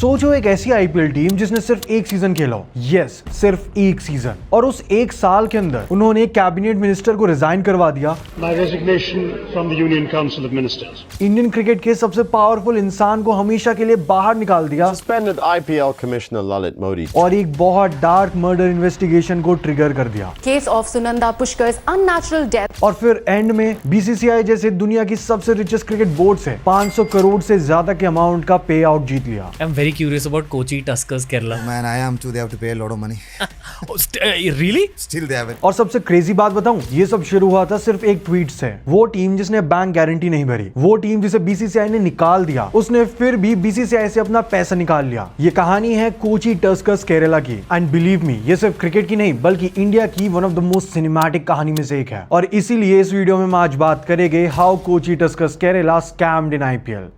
सोचो एक ऐसी आईपीएल टीम जिसने सिर्फ एक सीजन खेला हो, यस सिर्फ एक सीजन, और उस एक साल के अंदर उन्होंने एक कैबिनेट मिनिस्टर को रिजाइन करवा दिया। My resignation from the Union Council of Ministers. Indian cricket के सबसे पावरफुल इंसान को हमेशा के लिए बाहर निकाल दिया। Suspended IPL Commissioner Lalit Modi. और एक बहुत डार्क मर्डर इन्वेस्टिगेशन को ट्रिगर कर दिया। Case of Sunanda Pushkar's unnatural death. और फिर एंड में बीसीसीआई जैसे दुनिया की सबसे रिचेस्ट क्रिकेट बोर्ड से 500 करोड़ से ज्यादा के अमाउंट का पे आउट जीत लिया। I'm very curious about Kochi Tuskers Kerala. Man, I am too. They have to pay a lot of money. Really? Still they haven't. और सबसे क्रेजी बात बताऊं, ये सब शुरू हुआ था सिर्फ एक ट्वीट से। वो टीम जिसने बैंक गारंटी नहीं भरी, वो टीम जिसे बीसीसीआई ने निकाल दिया, उसने फिर भी बीसीसीआई से अपना पैसा निकाल लिया। ये कहानी है कोची टस्कर्स केरला की, एंड बिलीव मी, ये सिर्फ क्रिकेट की नहीं बल्कि इंडिया की one of the most cinematic कहानी में से एक है। और इसीलिए इस वीडियो में हम आज बात करेंगे how Kochi Tuskers Kerala scammed in IPL.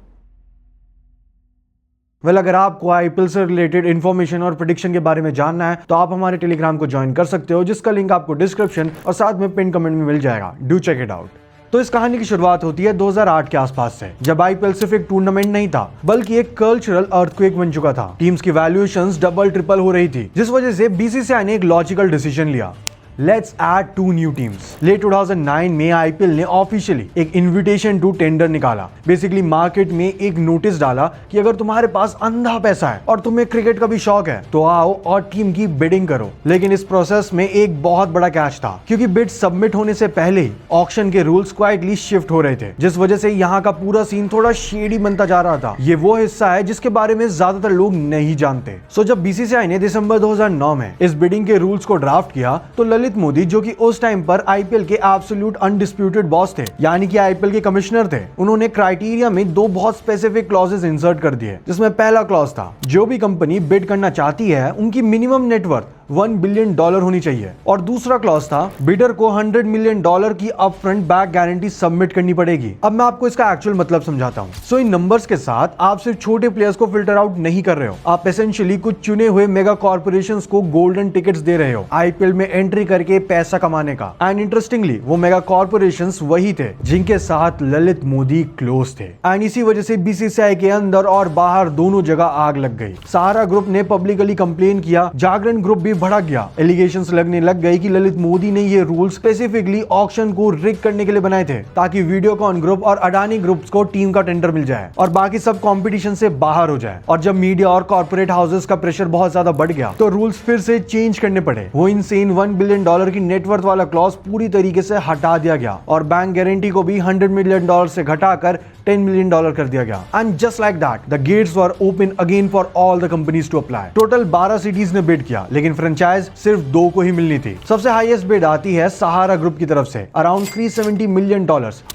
अगर आपको आईपीएल से रिलेटेड इन्फॉर्मेशन और प्रेडिक्शन के बारे में जानना है तो आप हमारे टेलीग्राम को ज्वाइन कर सकते हो, जिसका लिंक आपको डिस्क्रिप्शन और साथ में पिन कमेंट में मिल जाएगा। Do check it out. तो इस कहानी की शुरुआत होती है 2008 के आसपास से, जब आईपीएल सिर्फ एक टूर्नामेंट नहीं था बल्कि एक कल्चरल अर्थक्वेक बन चुका था। टीम्स की वैल्यूएशंस डबल ट्रिपल हो रही थी, जिस वजह से बीसीसीआई ने एक लॉजिकल डिसीजन लिया, let's add 2 new teams. Late 2009 में आईपीएल ने ऑफिशियली एक इनविटेशन टू टेंडर निकाला। बेसिकली मार्केट में एक नोटिस डाला कि अगर तुम्हारे पास अंधा पैसा है और तुम्हें क्रिकेट का भी शौक है तो आओ और टीम की बिडिंग करो। लेकिन इस प्रोसेस में एक बहुत बड़ा कैच था, क्योंकि बिड सबमिट होने से पहले ही ऑक्शन के रूल्स क्वाइटली शिफ्ट हो रहे थे, जिस वजह से यहाँ का पूरा सीन थोड़ा शेडी बनता जा रहा था। ये वो हिस्सा है जिसके बारे में ज्यादातर लोग नहीं जानते। सो जब बीसीसीआई ने दिसंबर 2009 में इस बिडिंग के रूल्स को ड्राफ्ट किया तो ललित मोदी, जो कि उस टाइम पर आईपीएल के एब्सोल्यूट अनडिस्प्यूटेड बॉस थे, यानी कि आईपीएल के कमिश्नर थे, उन्होंने क्राइटेरिया में 2 बहुत स्पेसिफिक क्लॉजेस इंसर्ट कर दिए, जिसमें पहला क्लॉज था, जो भी कंपनी बिड करना चाहती है उनकी मिनिमम नेटवर्थ $1 बिलियन होनी चाहिए, और दूसरा क्लॉज था, बिडर को $100 मिलियन की अपफ्रंट बैक गारंटी सबमिट करनी पड़ेगी। अब मैं आपको इसका एक्चुअल मतलब समझाता हूँ। सो इन नंबर्स के साथ आप सिर्फ छोटे प्लेयर्स को फिल्टर आउट नहीं कर रहे हो, आप एसेंशियली कुछ चुने हुए मेगा कॉर्पोरेशंस को गोल्डन टिकट्स दे रहे हो आईपीएल में एंट्री करके पैसा कमाने का। एंड इंटरेस्टिंगली वो मेगा कॉर्पोरेशंस वही थे जिनके साथ ललित मोदी क्लोज थे। एंड इसी वजह से बीसीसीआई के अंदर और बाहर दोनों जगह आग लग गई। सहारा ग्रुप ने पब्लिकली कंप्लेन किया, जागरण ग्रुप भी भड़क गया। एलिगेशंस लगने लग गई कि ललित मोदी ने ये रूल स्पेसिफिकली ऑक्शन को रिग करने के लिए बनाए थे, ताकि वीडियोकॉन ग्रुप और अडानी ग्रुप्स को टीम का टेंडर मिल जाए और बाकी सब कंपटीशन से बाहर हो जाए। और जब मीडिया और कॉर्पोरेट हाउसेस का प्रेशर बहुत ज्यादा बढ़ गया तो रूल्स फिर से चेंज करने पड़े। वो इनसेन $1 बिलियन की नेटवर्थ वाला क्लॉज पूरी तरीके से हटा दिया गया और बैंक गारंटी को भी $100 मिलियन से घटाकर $10 मिलियन कर दिया गया। And just like that the gates were open again for all the companies to apply. Total 12 cities ने बिड किया, लेकिन फ्रेंचाइज सिर्फ 2 को ही मिलनी थी। सबसे हाईएस्ट बिड आती है सहारा ग्रुप की तरफ से, अराउंड $370 मिलियन,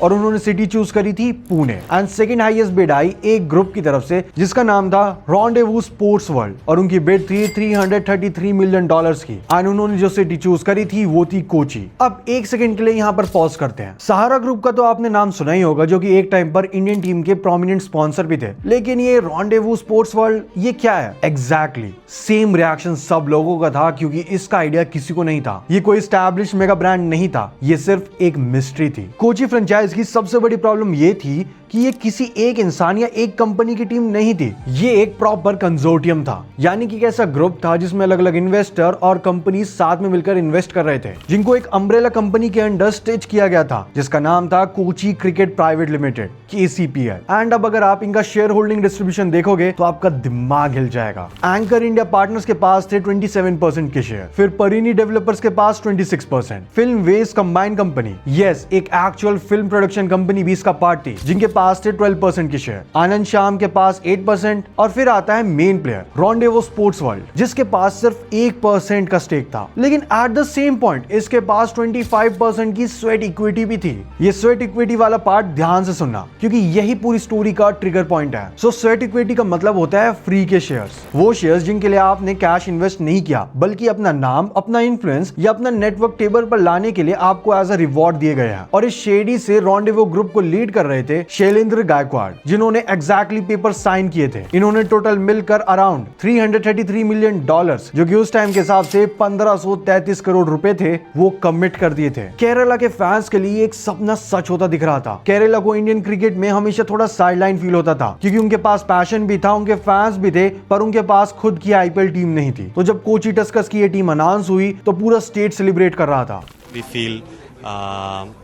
और उन्होंने सिटी चूज करी थी Pune. And second highest bid आई एक ग्रुप की तरफ से जिसका नाम था रॉन्डेवू स्पोर्ट्स वर्ल्ड, और उनकी बिड थी $333 मिलियन की। एंड उन्होंने जो सिटी चूज करी थी वो थी कोची। अब एक सेकंड के लिए यहाँ पर पॉज करते हैं। सहारा ग्रुप का तो आपने नाम सुना ही होगा, जो कि एक टाइम पर इंडियन टीम के प्रोमिनेंट स्पॉन्सर भी थे। लेकिन ये रॉन्डेवू स्पोर्ट्स वर्ल्ड ये क्या है? एग्जैक्टली सेम रिएक्शन सब लोगों का था, क्योंकि इसका आइडिया किसी को नहीं था। ये कोई एस्टैब्लिश मेगा ब्रांड नहीं था, ये सिर्फ एक मिस्ट्री थी। कोची फ्रेंचाइज की सबसे बड़ी प्रॉब्लम ये थी कि ये किसी एक इंसान या एक कंपनी की टीम नहीं थी, ये एक प्रॉपर कंसोर्टियम था, यानी कि ऐसा ग्रुप था जिसमें अलग अलग इन्वेस्टर और कंपनी साथ में मिलकर इन्वेस्ट कर रहे थे, जिनको एक अम्ब्रेला कंपनी के अंडर स्टिच किया गया था, जिसका नाम था Kochi cricket private limited, KCPL। And अब अगर आप इनका शेयर होल्डिंग डिस्ट्रीब्यूशन देखोगे तो आपका दिमाग हिल जाएगा। एंकर इंडिया पार्टनर्स के पास थे 27% के शेयर, फिर परिनी डेवलपर्स के पास 26%, Film Waves Combine company, yes एक एक्चुअल फिल्म प्रोडक्शन कंपनी भी इसका पार्ट थी, जिनके पास थे 12% के शेयर, आनंद श्याम के पास 8%, और फिर आता है main player rendezvous sports world, जिसके पास सिर्फ 1% का स्टेक था। लेकिन एट द सेम पॉइंट इसके पास 25% की स्वेट इक्विटी भी थी। ये स्वेट इक्विटी वाला पार्ट ध्यान से सुनना, क्योंकि यही पूरी स्टोरी का ट्रिगर पॉइंट है। सो स्वेट इक्विटी का मतलब होता है फ्री के शेयर्स, वो शेयर्स जिनके लिए आपने कैश इन्वेस्ट नहीं किया बल्कि अपना नाम, अपना इन्फ्लुएंस या अपना नेटवर्क टेबल पर लाने के लिए आपको एज अ रिवॉर्ड दिए गए हैं। और इस शेडी से रॉन्डेवो ग्रुप को लीड कर रहे थे शैलेंद्र गायकवाड़, जिन्होंने एग्जैक्टली पेपर साइन किए थे। इन्होंने टोटल मिलकर अराउंड $333 मिलियन, जो कि उस टाइम के हिसाब से 1533 करोड़ रुपए थे, वो कमिट कर दिए थे। केरला के फैंस के लिए एक सपना सच होता दिख रहा था। केरला को इंडियन क्रिकेट में हमेशा थोड़ा साइडलाइन फील होता था, क्योंकि उनके पास पैशन भी था, उनके फैंस भी थे, पर उनके पास खुद की आईपीएल टीम नहीं थी। तो जब कोची टस्कर्स की ये टीम अनाउंस हुई तो पूरा स्टेट सेलिब्रेट कर रहा था। We feel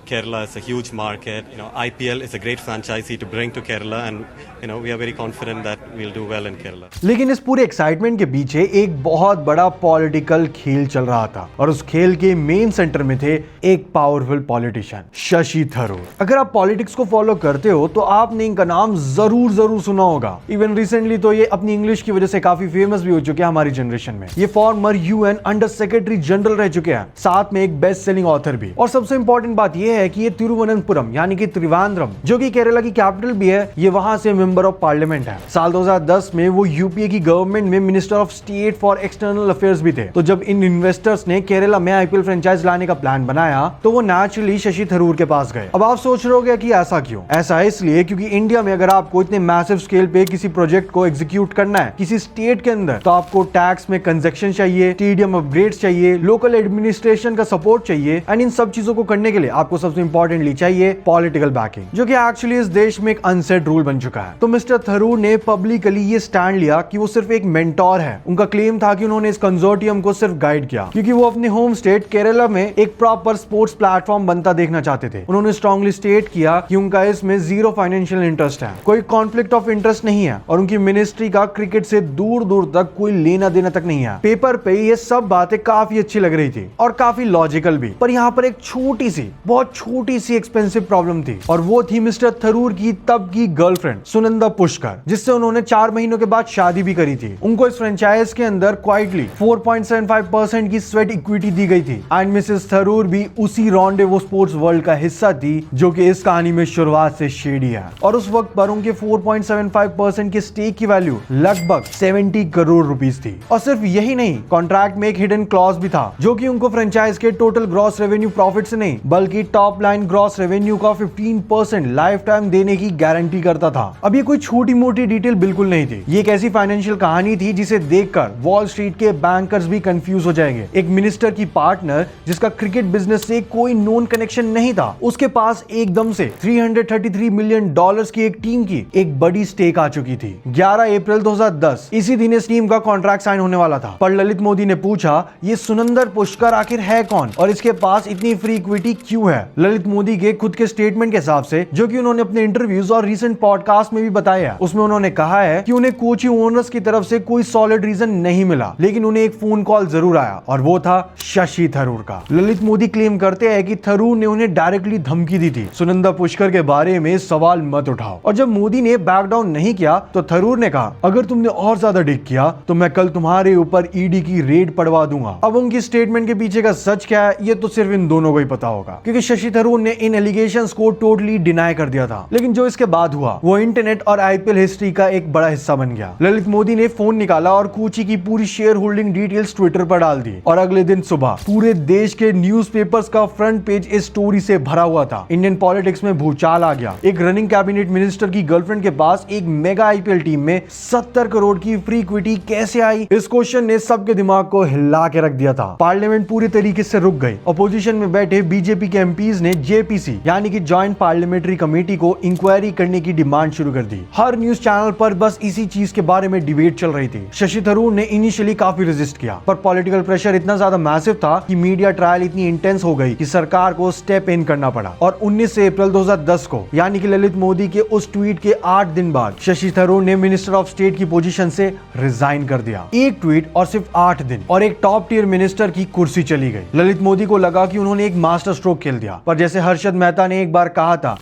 Kerala is a huge market. IPL is a great franchisee to bring to Kerala, and we are very confident that we'll do well in Kerala. लेकिन इस पूरे excitement के पीछे एक बहुत बड़ा पॉलिटिकल खेल चल रहा था, और उस खेल के मेन सेंटर में थे एक पावरफुल पॉलिटिशियन, शशि थरूर। अगर आप पॉलिटिक्स को फॉलो करते हो तो आपने इनका नाम जरूर सुना होगा। इवन रिसेंटली तो ये अपनी इंग्लिश की वजह से काफी फेमस भी हो चुके हैं हमारी जनरेशन में। ये farmer UN under secretary general रह चुके हैं, साथ में एक बेस्ट सेलिंग ऑथर भी। और सबसे इंपॉर्टेंट बात यह है कि ये तिरुवनंतपुरम यानी कि त्रिवेंद्रम, जो कि केरला की कैपिटल भी है, ये वहां से मेंबर ऑफ पार्लियामेंट है। साल 2010 में वो यूपीए की गवर्नमेंट में minister of state for external affairs भी थे। तो जब इन इन्वेस्टर्स ने केरला में आईपीएल फ्रेंचाइज लाने का प्लान बनाया तो वो नेचुरली शशि थरूर के पास गए। अब आप सोच रहे होगे कि ऐसा क्यों? ऐसा है इसलिए क्योंकि इंडिया में अगर आपको इतने मैसिव स्केल पे किसी प्रोजेक्ट को एग्जीक्यूट करना है किसी स्टेट के अंदर, तो आपको टैक्स में कंसेक्शन चाहिए, स्टेडियम अपग्रेड्स चाहिए, लोकल एडमिनिस्ट्रेशन का सपोर्ट चाहिए, एंड इन सब चीजों को करने के लिए आपको सबसे इंपॉर्टेंटली चाहिए पॉलिटिकल बैकिंग, जो कि एक्चुअली इस देश में एक अनसेट रूल बन चुका है। तो मिस्टर थरूर ने पब्लिकली ये स्टैंड लिया कि वो सिर्फ एक मेंटोर है। उनका क्लेम था कि उन्होंने इस कंसोर्टियम को सिर्फ गाइड किया क्योंकि वो अपने होम स्टेट केरला में एक प्रॉपर स्पोर्ट्स प्लेटफॉर्म बनता देखना चाहते थे। उन्होंने स्ट्रांगली स्टेट किया कि उनका इसमें जीरो फाइनेंशियल इंटरेस्ट है, कोई कॉन्फ्लिक्ट ऑफ इंटरेस्ट नहीं है, और उनकी मिनिस्ट्री का क्रिकेट से दूर दूर तक कोई लेना देना तक नहीं है। पेपर पे ये सब बातें काफी अच्छी लग रही थी और काफी लॉजिकल भी, पर यहाँ पर एक छोटी सी, बहुत छोटी सी एक्सपेंसिव प्रॉब्लम थी, और वो थी मिस्टर थरूर की तब की गर्लफ्रेंड सुनंदा पुष्कर, जिससे उन्होंने 4 महीनों के बाद शादी भी करी थी। उनको इस फ्रेंचाइज के अंदर क्वाइटली 4.75% की स्वेट इक्विटी दी गई थी, एंड मिसेस थरूर भी उसी रॉन्डेवो स्पोर्ट्स वर्ल्ड का हिस्सा थी, जो कि इस कहानी में शुरुआत से शेडी है। और उस वक्त पर उनके 4.75% के स्टेक की वैल्यू लगभग 70 करोड़ रुपीस थी। और सिर्फ यही नहीं, कॉन्ट्रैक्ट में एक हिडन क्लॉज भी था, जो कि उनको फ्रेंचाइज के टोटल ग्रॉस रेवेन्यू प्रॉफिट से नहीं बल्कि टॉप लाइन ग्रॉस रेवेन्यू का 15% लाइफ टाइम देने की गारंटी करता था। अब ये कोई छोटी मोटी डिटेल बिल्कुल नहीं थी, ये एक ऐसी फाइनेंशियल कहानी थी जिसे देखकर वॉल स्ट्रीट के बैंकर्स भी कंफ्यूज हो जाएंगे। एक मिनिस्टर की पार्टनर जिसका क्रिकेट बिजनेस से कोई नोन कनेक्शन नहीं था, उसके पास एकदम से $333 मिलियन की एक टीम की एक बड़ी स्टेक आ चुकी थी। 11 अप्रैल 2010 इसी दिन इस टीम का कॉन्ट्रैक्ट साइन होने वाला था, पर ललित मोदी ने पूछा ये सुनंदर पुष्कर आखिर है कौन और इसके पास इतनी फ्री इक्विटी क्यों है। ललित मोदी के खुद के स्टेटमेंट के हिसाब से, जो कि उन्होंने अपने इंटरव्यूज और रीसेंट पॉडकास्ट में भी बताया है, उसमें उन्होंने कहा है कि उन्हें कोची ओनर्स की तरफ से कोई सॉलिड रीजन नहीं मिला, लेकिन उन्हें एक फोन कॉल जरूर आया और वो था शशि थरूर का। ललित मोदी क्लेम करते हैं कि थरूर ने उन्हें डायरेक्टली धमकी दी थी, सुनंदा पुष्कर के बारे में सवाल मत उठाओ। और जब मोदी ने बैक डाउन नहीं किया तो थरूर ने कहा अगर तुमने और ज्यादा डिग किया तो मैं कल तुम्हारे ऊपर ईडी की रेड पड़वा दूंगा। अब उनकी स्टेटमेंट के पीछे का सच क्या है ये तो सिर्फ इन दोनों को ही पता होगा, क्योंकि शशि थरूर ने इन एलिगेशंस को टोटली डिनाई कर दिया था। लेकिन जो इसके बाद हुआ वो इंटरनेट और आईपीएल हिस्ट्री का एक बड़ा हिस्सा बन गया। ललित मोदी ने फोन निकाला और कोची की पूरी शेयर होल्डिंग डिटेल्स ट्विटर पर डाल दी, और अगले दिन सुबह पूरे देश के न्यूज़पेपर्स का फ्रंट पेज इस स्टोरी से भरा हुआ था। इंडियन पॉलिटिक्स में भूचाल आ गया। एक रनिंग कैबिनेट मिनिस्टर की गर्लफ्रेंड के पास एक मेगा आईपीएल टीम में 70 करोड़ की फ्री इक्विटी कैसे आई? इस क्वेश्चन ने सबके दिमाग को हिला के रख दिया था। पार्लियामेंट पूरी तरीके से रुक गई। अपोजिशन में बैठे बीजेपी के एमपीज ने जेपीसी यानी कि जॉइंट पार्लियामेंट्री कमेटी को इंक्वायरी करने की डिमांड शुरू कर दी। हर न्यूज चैनल पर बस इसी चीज के बारे में डिबेट चल रही थी। शशि थरूर ने इनिशियली काफी रेजिस्ट किया, पर पॉलिटिकल प्रेशर इतना ज्यादा मैसिव था कि मीडिया ट्रायल इतनी इंटेंस हो गई कि सरकार को स्टेप इन करना पड़ा। और 19 अप्रैल 2010 को यानी कि ललित मोदी के उस ट्वीट के 8 दिन बाद शशि थरूर ने मिनिस्टर ऑफ स्टेट की पोजीशन से रिजाइन कर दिया। एक ट्वीट और सिर्फ 8 दिन और एक टॉप टियर मिनिस्टर की कुर्सी चली गई। ललित मोदी को लगा कि उन्होंने एक मास्टर स्ट्रोक खेल दिया, पर जैसे हर्षद मेहता ने एक बार कहा था,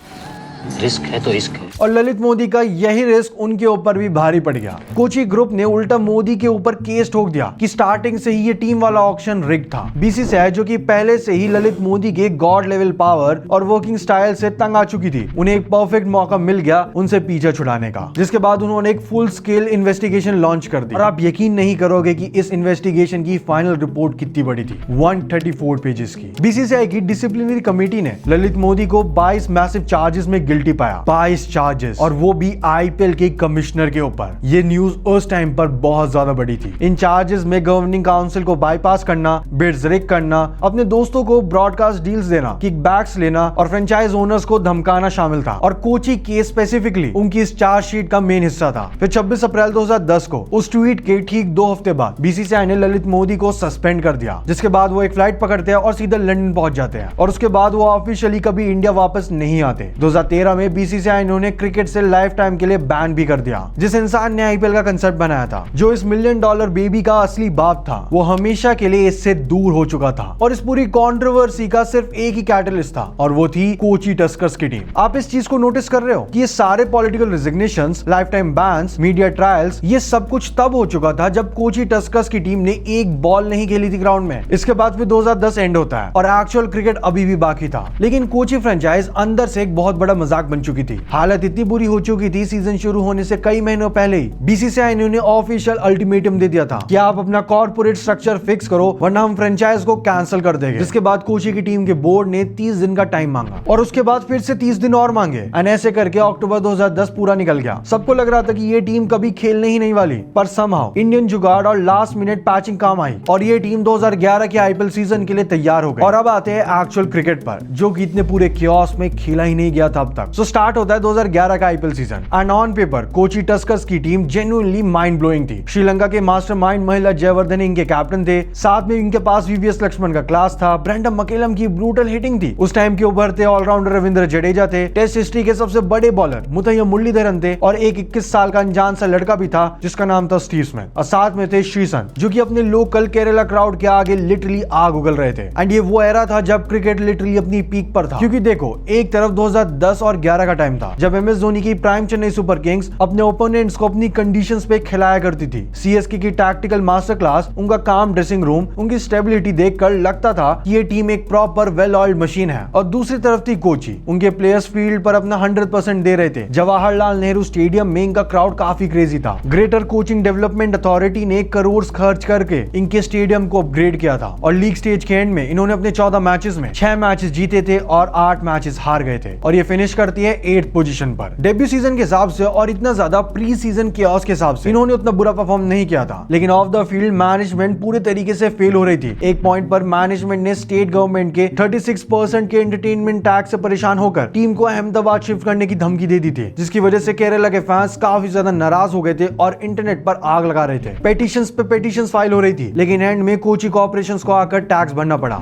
रिस्क है तो रिस्क है। और ललित मोदी का यही रिस्क उनके ऊपर भी भारी पड़ गया। कोची ग्रुप ने उल्टा मोदी के ऊपर केस ठोक दिया कि स्टार्टिंग से ही ये टीम वाला ऑक्शन रिग था। बीसीसीआई जो कि पहले से ही ललित मोदी के गॉड लेवल पावर और वर्किंग स्टाइल से तंग आ चुकी थी, उन्हें एक परफेक्ट मौका मिल गया उनसे पीछा छुड़ाने का, जिसके बाद उन्होंने एक फुल स्केल इन्वेस्टिगेशन लॉन्च कर दी। और आप यकीन नहीं करोगे कि इस इन्वेस्टिगेशन की फाइनल रिपोर्ट कितनी बड़ी थी, 134 पेजेस की। बीसीसीआई की डिसिप्लिनरी कमेटी ने ललित मोदी को 22 मैसिव चार्जेस में गिल्टी पाया, 22 चार्जेस, और वो भी आईपीएल के कमिश्नर के ऊपर। ये न्यूज उस टाइम पर बहुत ज्यादा बड़ी थी। इन चार्जेस में गवर्निंग काउंसिल को बाईपास करना, बिड्स रिग करना, अपने दोस्तों को ब्रॉडकास्ट डील्स देना, किकबैक्स लेना और फ्रेंचाइज ओनर्स को धमकाना शामिल था। और कोची केस स्पेसिफिकली उनकी इस चार्जशीट का मेन हिस्सा था। फिर 26 अप्रैल 2010 को उस ट्वीट के ठीक 2 हफ्ते बाद बीसीसीआई ने ललित मोदी को सस्पेंड कर दिया, जिसके बाद वो एक फ्लाइट पकड़ते हैं और सीधा लंदन पहुंच जाते हैं, और उसके बाद वो ऑफिशियली कभी इंडिया वापस नहीं आते। 2013 में बीसीसीआई ने उन्हें क्रिकेट से लाइफ टाइम के लिए बैन भी कर दिया। जिस इंसान ने आईपीएल का कंसेप्ट बनाया था, जो इस $1 मिलियन बेबी का असली बाप था, वो हमेशा के लिए इससे दूर हो चुका था। और इस पूरी कंट्रोवर्सी का सिर्फ एक ही कैटलिस्ट था, और वो थी कोची टस्कर्स की टीम। आप इस चीज को नोटिस कर रहे हो कि ये सारे political resignations, life time bans, media trials, ये सब कुछ तब हो चुका था जब कोची टस्कर्स की टीम ने एक बॉल नहीं खेली थी ग्राउंड में। इसके बाद फिर 2010 एंड होता है और एक्चुअल क्रिकेट अभी भी बाकी था। लेकिन कोची फ्रेंचाइज अंदर से एक बहुत बड़ा मजाक बन चुकी थी। हालत इतनी बुरी हो चुकी थी, सीजन शुरू होने से कई महीनों पहले ही बीसीसीआई ने उन्हें ऑफिशियल अल्टीमेटम दे दिया था कि आप अपना कॉर्पोरेट स्ट्रक्चर फिक्स करो, वरना हम फ्रेंचाइज को कैंसिल कर देंगे। जिसके बाद कोची की टीम के बोर्ड ने 30 दिन का टाइम मांगा, और उसके बाद फिर से 30 दिन और मांगे। एंड ऐसे करके अक्टूबर 2010 पूरा निकल गया। सबको लग रहा था कि ये टीम कभी खेलने ही नहीं वाली, पर समहाउ इंडियन जुगाड़ और लास्ट मिनट पैचिंग काम आई, और ये टीम 2011 के आईपीएल सीजन के लिए तैयार हो गई। और अब आते हैं एक्चुअल क्रिकेट पर, जो कि इतने पूरे क्योस में खेला ही नहीं गया था अब तक। सो स्टार्ट होता है 2011 का IPL season, and on paper Kochi Tuskers की टीम जेन्युइनली माइंड ब्लोइंग थी। श्रीलंका के मास्टरमाइंड महिला जयवर्धन इनके कैप्टन थे, साथ में इनके पास वीवीएस लक्ष्मण का क्लास था, ब्रेंडन मकेलम की ब्रूटल हिटिंग थी, उस टाइम के उभरते ऑलराउंडर रविंद्र जडेजा थे, टेस्ट हिस्ट्री के सबसे बड़े बॉलर मुथैया मुरलीधरन थे, और एक 21 साल का अनजान सा लड़का भी था जिसका नाम था स्टीव स्मिथ, और साथ में थे श्रीसन, जो कि अपने लोकल केरला क्राउड के आगे लिटरली आग उगल रहे थे। एंड ये वो एरा था जब क्रिकेट लिटरली अपनी पीक पर था, क्योंकि देखो एक तरफ 2010 और 11 का टाइम था जब एमएस धोनी की प्राइम चेन्नई सुपर किंग्स अपने ओपोनेंट्स को अपनी कंडीशंस पे खिलाया करती थी। सीएसके की टैक्टिकल मास्टर क्लास, उनका काम ड्रेसिंग रूम, उनकी स्टेबिलिटी देखकर लगता था कि ये टीम एक प्रॉपर वेल ऑयल्ड मशीन है। और दूसरी तरफ थी कोची, उनके प्लेयर्स फील्ड पर अपना 100% दे रहे थे। जवाहरलाल नेहरू स्टेडियम में इनका क्राउड काफी क्रेजी था। ग्रेटर कोचिंग डेवलपमेंट अथॉरिटी ने करोड़ खर्च करके इनके स्टेडियम को अपग्रेड किया था, और लीग स्टेज के एंड में इन्होंने अपने 14 मैचेस में 6 मैचेस जीते थे और 8 मैचेस हार गए थे, और ये फिनिश करती है 8th पोजीशन पर। डेब्यू सीजन के हिसाब से और इतना ज्यादा प्री सीजन केओस के हिसाब से इन्होंने उतना बुरा परफॉर्म नहीं किया था, लेकिन ऑफ द फील्ड मैनेजमेंट पूरे तरीके से फेल हो रही थी। एक पॉइंट पर मैनेजमेंट ने स्टेट गवर्नमेंट के 36% के एंटरटेनमेंट टैक्स से परेशान होकर टीम को अहमदाबाद शिफ्ट करने की धमकी दे दी थी, जिसकी वजह से केरला के फैंस काफी ज्यादा नाराज हो गए थे और इंटरनेट पर आग लगा रहे थे। पेटिशंस पे पेटिशंस फाइल हो रही थी, लेकिन एंड में कोची कॉर्पोरेशंस को आकर टैक्स भरना पड़ा।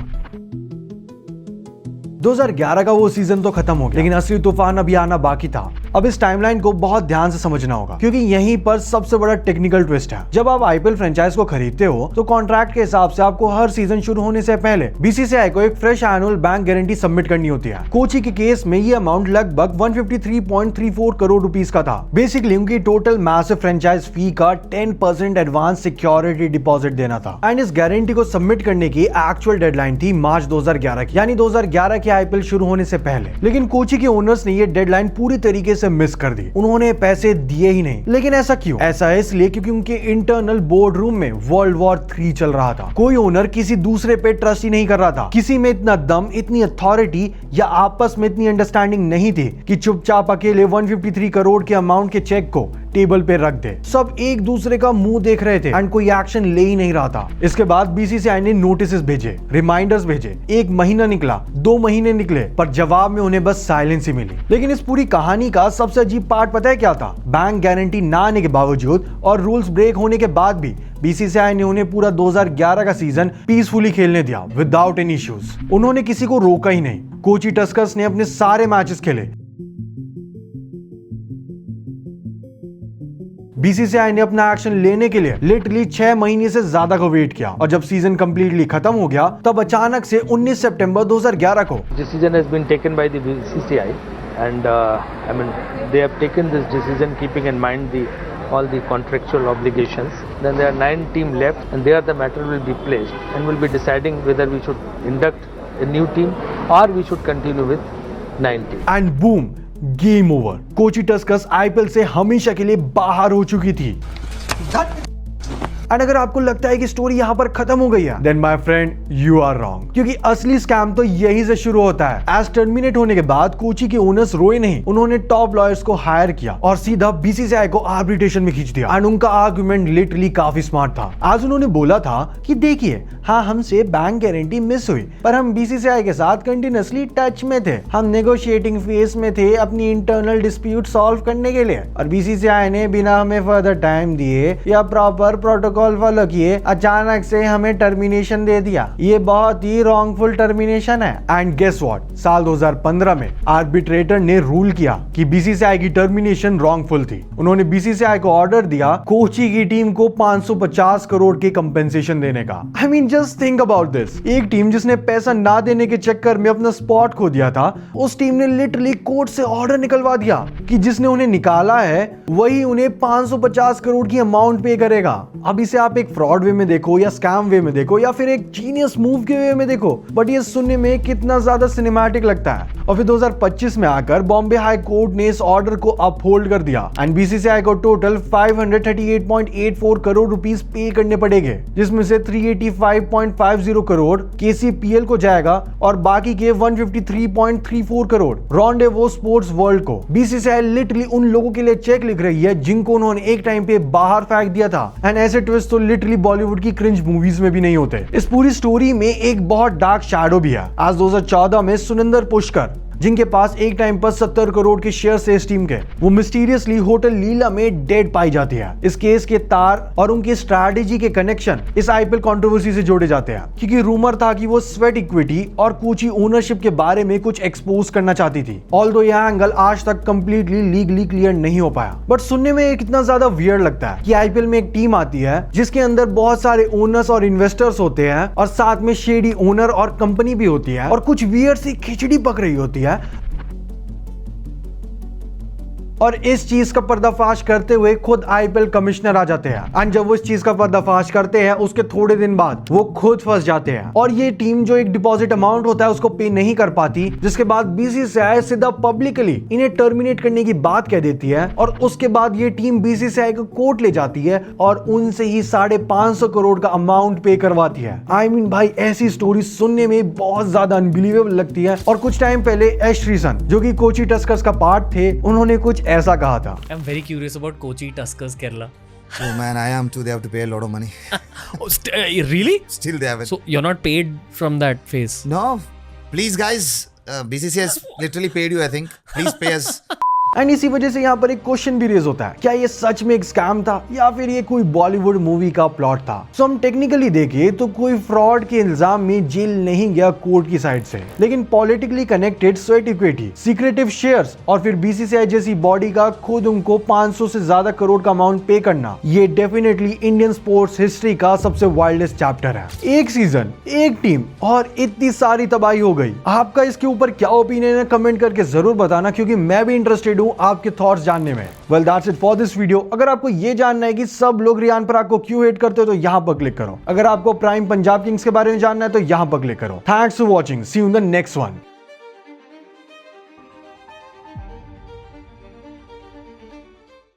2011 का वो सीजन तो खत्म हो गया, लेकिन असली तूफान अभी आना बाकी था। अब इस टाइमलाइन को बहुत ध्यान से समझना होगा, क्योंकि यहीं पर सबसे बड़ा टेक्निकल ट्विस्ट है। जब आप आईपीएल फ्रेंचाइज को खरीदते हो तो कॉन्ट्रैक्ट के हिसाब से आपको हर सीजन शुरू होने से पहले बीसीसीआई को एक fresh annual bank guarantee submit करनी होती है। कोची के केस में ये अमाउंट लगभग 153.34 करोड़ रुपीस का था। बेसिकली उनकी टोटल मैसिव फ्रेंचाइज फी का 10% एडवांस सिक्योरिटी डिपॉजिट देना था। एंड इस गारंटी को सबमिट करने की एक्चुअल डेडलाइन थी मार्च 2011 की, यानी 2011 के आईपीएल शुरू होने से पहले। लेकिन कोची के ओनर्स ने ये डेडलाइन पूरी तरीके से मिस कर दी, उन्होंने पैसे दिए ही नहीं। लेकिन ऐसा क्यों? ऐसा है इसलिए क्योंकि उनके इंटरनल बोर्ड रूम में वर्ल्ड वॉर 3 चल रहा था। कोई ओनर किसी दूसरे पे ट्रस्ट ही नहीं कर रहा था। किसी में इतना दम, इतनी अथॉरिटी या आपस में इतनी अंडरस्टैंडिंग नहीं थी कि चुपचाप अकेले 153 करोड़ के अमाउंट के चेक को टेबल पे रख दे। सब एक दूसरे का मुंह देख रहे थे एंड कोई एक्शन ले ही नहीं रहा था। इसके बाद बीसीसीआई ने नोटिस भेजे, रिमाइंडर्स भेजे, 1 महीना निकला, 2 महीने निकले, पर जवाब में उन्हें बस साइलेंस ही मिली। लेकिन इस पूरी कहानी का सबसे अजीब पार्ट पता है क्या था? बैंक गारंटी ना आने के बावजूद और रूल्स ब्रेक होने के बाद भी बीसीसीआई ने उन्हें पूरा 2011 का सीजन पीसफुली खेलने दिया विदाउट एनी इश्यूज। उन्होंने किसी को रोका ही नहीं। कोची टस्कर्स ने अपने सारे मैचेस खेले। बीसीसीआई ने अपना एक्शन लेने के लिए लिटरली 6 महीने से ज्यादा को वेट किया, और जब सीजन कंप्लीटली खत्म हो गया तब अचानक से 19 सितंबर 2011 को decision has been taken by the BCCI and I mean they have taken this decision keeping in mind all the contractual obligations. Then there are 9 teams left, and there the matter will be placed, and we'll be deciding whether we should induct a new team or we should continue with 9 teams. And boom, game over. Kochi Tuskers IPL से हमेशा के लिए बाहर हो चुकी थी। And अगर आपको लगता है कि स्टोरी यहां पर खत्म हो गई है, then my friend you are wrong, क्योंकि असली स्कैम तो यहीं से शुरू होता है। एज टर्मिनेट होने के बाद कोची के ओनर्स रोए नहीं, उन्होंने टॉप लॉयर्स को हायर किया और सीधा बीसीसीआई को आर्बिट्रेशन में खींच दिया। एंड उनका आर्गुमेंट लिटरली काफी स्मार्ट था। आज उन्होंने बोला था कि देखिए, हाँ हमसे बैंक गारंटी मिस हुई, पर हम बीसीसीआई के साथ कंटिन्यूअसली टच में थे, हम नेगोशिएटिंग फेज में थे अपनी इंटरनल डिस्प्यूट सॉल्व करने के लिए, और बीसीसीआई ने बिना हमें फर्दर टाइम दिए या प्रॉपर प्रोटोकॉल फॉलो किए अचानक से हमें टर्मिनेशन दे दिया। ये बहुत ही रॉन्गफुल टर्मिनेशन है। एंड गेस व्हाट, साल 2015 में आर्बिट्रेटर ने रूल किया कि बीसीसीआई की टर्मिनेशन रॉन्गफुल थी। उन्होंने बीसीसीआई को ऑर्डर दिया कोची की टीम को 550 करोड़ के कंपेंसेशन देने का। I mean just think about this, एक टीम जिसने पैसा ना देने के चक्कर में अपना स्पॉट खो दिया था, उस टीम ने लिटरली कोर्ट से ऑर्डर निकलवा दिया कि जिसने उन्हें निकाला है वही उन्हें 550 करोड़ की अमाउंट पे करेगा। अब इसे आप एक फ्रॉड वे में देखो या स्कैम वे में देखो या फिर एक जीनियस मूव के वे में देखो, बट ये सुनने में कितना ज्यादा सिनेमैटिक लगता है। और फिर 2025 में आकर बॉम्बे हाई कोर्ट ने इस ऑर्डर को अपहोल्ड कर दिया एंड बीसीसीआई को टोटल 538.84 करोड़ रुपीस पे करने पड़ेंगे, जिसमें से 385.50 करोड़ केसीपीएल को जाएगा और बाकी के 153.34 करोड़ रॉन्डेवो स्पोर्ट्स वर्ल्ड को। बीसीसीआई लिटरली उन लोगों के लिए चेक लिख रही है जिनको उन्होंने एक टाइम पे बाहर फेंक दिया था। एंड ऐसे ट्विस्ट तो लिटरली बॉलीवुड की क्रिंज मूवीज में भी नहीं होते। इस पूरी स्टोरी में एक बहुत डार्क शैडो भी है। आज 2014 में सुनिंदर पुष्कर, जिनके पास एक टाइम पर 70 करोड़ के शेयर से इस टीम के, वो मिस्टीरियसली होटल लीला में डेड पाई जाती है। इस केस के तार और उनकी स्ट्रैटेजी के कनेक्शन इस आईपीएल कंट्रोवर्सी से जोड़े जाते हैं, क्योंकि रूमर था कि वो स्वेट इक्विटी और कोची ओनरशिप के बारे में कुछ एक्सपोज करना चाहती थी। ऑल्दो यह एंगल आज तक कंप्लीटली लीगली क्लियर नहीं हो पाया, बट सुनने में कितना ज्यादा वियर्ड लगता है कि आईपीएल में एक टीम आती है जिसके अंदर बहुत सारे ओनर्स और इन्वेस्टर्स होते हैं और साथ में शेडी ओनर और कंपनी भी होती है और कुछ वियर्ड सी खिचड़ी पक रही होती है, और इस चीज का पर्दाफाश करते हुए खुद आईपीएल कमिश्नर आ जाते हैं। एंड जब वो इस चीज का पर्दाफाश करते हैं उसके थोड़े दिन बाद वो खुद फंस जाते हैं और ये टीम जो एक डिपॉजिट अमाउंट होता है उसको पे नहीं कर पाती, जिसके बाद बीसीसीआई सीधा पब्लिकली इन्हें टर्मिनेट करने की बात कह देती है और उसके बाद ये टीम बीसीसीआई को कोर्ट ले जाती है और उनसे ही 550 करोड़ का अमाउंट पे करवाती है। आई मीन भाई, ऐसी स्टोरी सुनने में बहुत ज्यादा अनबिलीवेबल लगती है। और कुछ टाइम पहले एश श्रीसन, जो कि कोची टस्कर्स का पार्ट थे, उन्होंने कुछ ऐसा कहा था। I'm very curious about Kochi Tuskers Kerala. Oh man, I am too. They have to pay a lot of money. Oh, really? Still they haven't. So you're not paid from that phase? No, please guys, BCCI has literally paid you. I think. Please pay us. And इसी वजह से यहाँ पर एक question भी raise होता है, क्या ये सच में एक स्कैम था या फिर ये कोई बॉलीवुड मूवी का प्लॉट था। सो हम टेक्निकली देखें तो कोई फ्रॉड के इल्जाम में जेल नहीं गया कोर्ट की साइड से, लेकिन politically connected sweat equity, secretive shares और फिर बीसीसीआई जैसी बॉडी का खुद उनको 500 से ज्यादा करोड़ का अमाउंट पे करना, ये डेफिनेटली इंडियन स्पोर्ट्स हिस्ट्री का सबसे वाइल्डेस्ट चैप्टर है। एक सीजन, एक टीम और इतनी सारी तबाही हो गई। आपका इसके ऊपर क्या ओपिनियन है कमेंट करके जरूर बताना, क्योंकि मैं भी इंटरेस्टेड हूं आपके थॉट्स जानने में। Well that's it for this video. अगर आपको ये जानना है कि सब लोग रियान पराग को क्यों हेट करते हो तो यहां पर क्लिक करो। अगर आपको प्राइम पंजाब किंग्स के बारे में जानना है तो यहां पर क्लिक करो। Thanks for watching, see you in the next one.